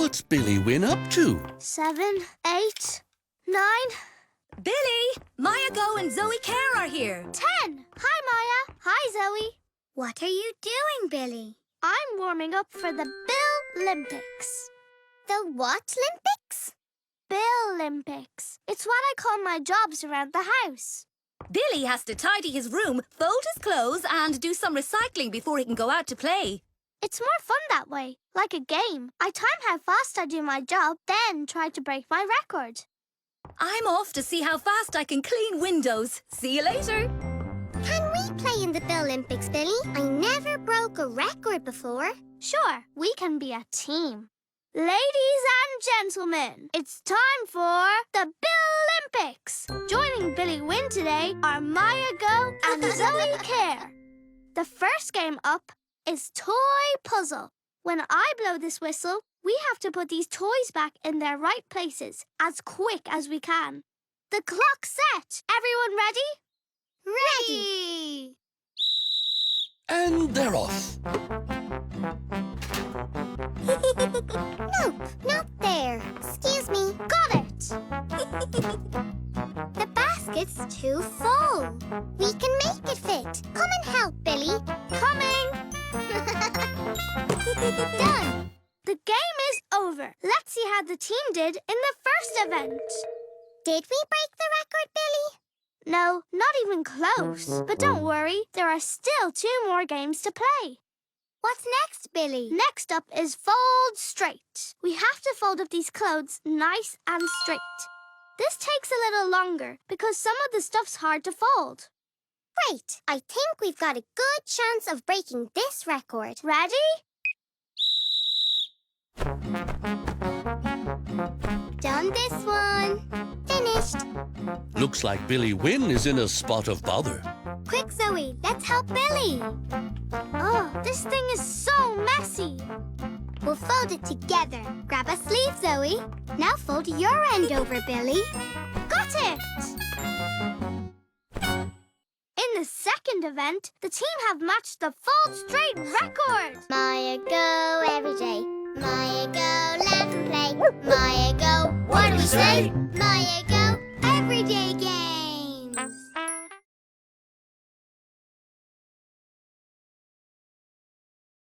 What's Billy Win up to? 7, 8, 9... Billy, Mya Go and Zoe Care are here. 10! Hi, Mya. Hi, Zoe. What are you doing, Billy? I'm warming up for the Bill-Olympics. The what Olympics? Bill-Olympics. It's what I call my jobs around the house. Billy has to tidy his room, fold his clothes and do some recycling before he can go out to play. It's more fun that way, like a game. I time how fast I do my job, then try to break my record. I'm off to see how fast I can clean windows. See you later. Can we play in the Bill-Olympics, Billy? I never broke a record before. Sure, we can be a team. Ladies and gentlemen, it's time for the Bill-Olympics. Joining Billy Win today are Mya Go and Zoe Care. The first game up is Toy Puzzle. When I blow this whistle, we have to put these toys back in their right places as quick as we can. The clock's set. Everyone ready? Ready! And they're off. No, not there. Excuse me. Got it. The basket's too full. We can make it fit. Come and help, Billy. Coming. Done. The game is over. Let's see how the team did in the first event. Did we break the record, Billy? No, not even close. But don't worry, there are still 2 more games to play. What's next, Billy? Next up is fold straight. We have to fold up these clothes nice and straight. This takes a little longer because some of the stuff's hard to fold. Great. I think we've got a good chance of breaking this record. Ready? Done this one. Finished. Looks like Billy Win is in a spot of bother. Quick, Zoe, let's help Billy. Oh, this thing is so messy. We'll fold it together. Grab a sleeve, Zoe. Now fold your end over, Billy. Got it! In the second event, the team have matched the fold straight record. Mya Go every day. Mya Go, laugh and play. Mya Go, what do we say? Mya Go.